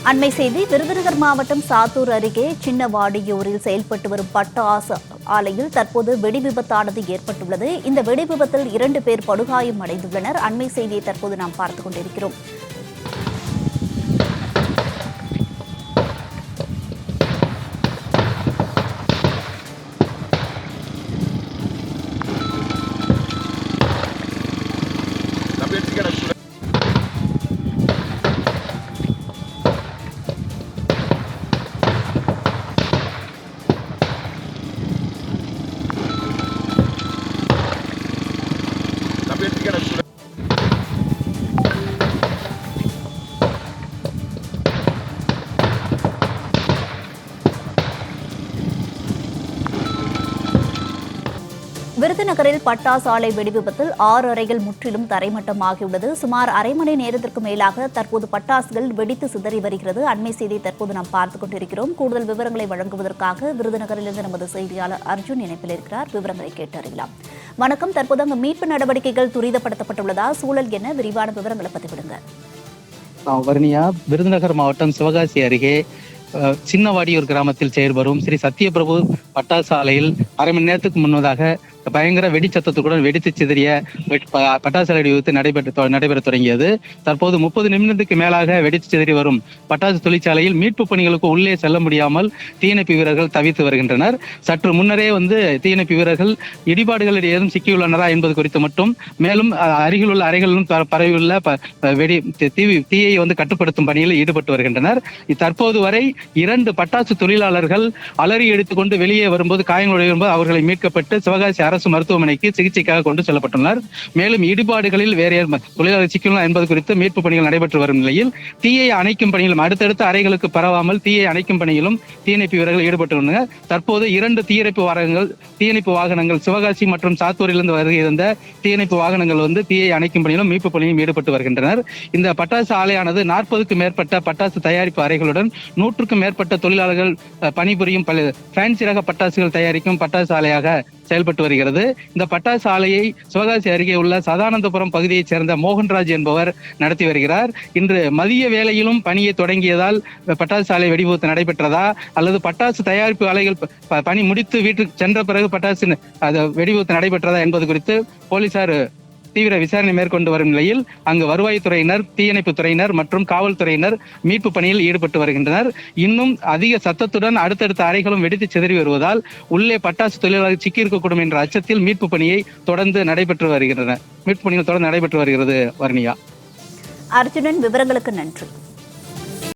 அண்மை செய்தி விருதுநகர் மாவட்டம் சாத்தூர் அருகே சின்னவாடியூரில் செயல்பட்டு வரும் பட்டாசு ஆலையில் தற்போது வெடி விபத்தானது ஏற்பட்டுள்ளது. இந்த வெடி விபத்தில் 2 பேர் படுகாயம் அடைந்துள்ளனர். அண்மை செய்தியை தற்போது நாம் பார்த்துக் கொண்டிருக்கிறோம். விருதுநகரில் பட்டாசு ஆலை வெடி விபத்தில் 6 அறைகள் முற்றிலும் தரைமட்டமாகியுள்ளது. சுமார் அரை மணி நேரத்திற்கு மேலாக தற்போது பட்டாசுகள் வெடித்து சிதறி வருகிறது. அண்மை செய்தியை தற்போது நாம் பார்த்துக் கொண்டிருக்கிறோம். கூடுதல் விவரங்களை வழங்குவதற்காக விருதுநகரிலிருந்து நமது செய்தியாளர் அர்ஜுன் இணைப்பில் இருக்கிறார். விவரங்களை கேட்டறியலாம். வணக்கம். தற்போது அங்கு மீட்பு நடவடிக்கைகள் துரிதப்படுத்தப்பட்டுள்ளதா? சூழல் என்ன? விரிவான விவரங்களை பதிவிடுங்க. வர்ணியா, விருதுநகர் மாவட்டம் சிவகாசி அருகே சின்னவாடியூர் கிராமத்தில் செயல்படும் ஸ்ரீ சத்யபிரபு பட்டாசு ஆலையில் அரை மணி நேரத்துக்கு முன்னதாக பயங்கர வெடிச்சத்தத்துடன் வெடித்து சிதறிய பட்டாசு ஆலை விபத்து நடைபெற தொடங்கியது. தற்போது 30 நிமிடத்துக்கு மேலாக வெடித்து சிதறி வரும் பட்டாசு தொழிற்சாலையில் மீட்பு பணிகளுக்கு உள்ளே செல்ல முடியாமல் தீயணைப்பு வீரர்கள் தவித்து வருகின்றனர். சற்று முன்னரே தீயணைப்பு வீரர்கள் இடிபாடுகளில் ஏதும் சிக்கியுள்ளனரா என்பது குறித்து மட்டும், மேலும் அருகில் உள்ள அறைகளிலும் பரவியுள்ள தீயை கட்டுப்படுத்தும் பணியில் ஈடுபட்டு வருகின்றனர். தற்போது வரை 2 பட்டாசு தொழிலாளர்கள் அலறி எடுத்துக்கொண்டு வெளியே வரும்போது காயங்களுடைய வரும்போது அவர்களை மீட்கப்பட்டு சிவகாசி அரசு மருத்துவமனைக்கு சிகிச்சைக்காக கொண்டு செல்லப்பட்டுள்ளனர். மேலும் இடிபாடுகளில் வேறு தொழிலாளர் சிக்கியுள்ளனர் என்பது குறித்து மீட்பு பணிகள் நடைபெற்று வரும் நிலையில் தீயை அணைக்கும் பணியிலும் அடுத்தடுத்த அறைகளுக்கு பரவாமல் தீயை அணைக்கும் பணியிலும் தீயணைப்பு வீரர்கள் ஈடுபட்டுள்ளனர். தற்போது 2 தீயணைப்பு வாகனங்கள் சிவகாசி மற்றும் சாத்தூரிலிருந்து வருகின்ற தீயணைப்பு வாகனங்கள் தீயை அணைக்கும் பணியிலும் மீட்பு பணியிலும் ஈடுபட்டு வருகின்றனர். இந்த பட்டாசு ஆலையானது 40க்கும் மேற்பட்ட பட்டாசு தயாரிப்பு அறைகளுடன் 100க்கும் மேற்பட்ட தொழிலாளர்கள் பணிபுரியும் ஃபேன்சி ரக பட்டாசுகள் தயாரிக்கும் பட்டாசு ஆலையாக செயல்பட்டு வருகிறது. இந்த பட்டாசு ஆலையை சிவகாசி அருகே உள்ள சதானந்தபுரம் பகுதியைச் சேர்ந்த மோகன்ராஜ் என்பவர் நடத்தி வருகிறார். இன்று மதிய வேளையிலும் பணியை தொடங்கியதால் பட்டாசு ஆலை வெடிவிபத்து நடைபெற்றதா அல்லது பட்டாசு தயாரிப்பு ஆலைகள் பணி முடித்து வீட்டுக்கு சென்ற பிறகு பட்டாசு வெடிவிபத்து நடைபெற்றதா என்பது குறித்து போலீசார் தீவிர விசாரணை மேற்கொண்டு வரும் நிலையில் அங்கு வருவாய்த்துறையினர், தீயணைப்பு துறையினர் மற்றும் காவல்துறையினர் மீட்பு பணியில் ஈடுபட்டு வருகின்றனர். இன்னும் அதிக சத்தத்துடன் அடுத்தடுத்த அறைகளும் வெடித்து சிதறி வருவதால் உள்ளே பட்டாசு தொழிலாளர்கள் சிக்கியிருக்கக்கூடும் என்ற அச்சத்தில் மீட்பு பணியை தொடர்ந்து நடைபெற்று வருகிறது. வர்ணியா. அர்ஜுனன், விவரங்களுக்கு நன்றி.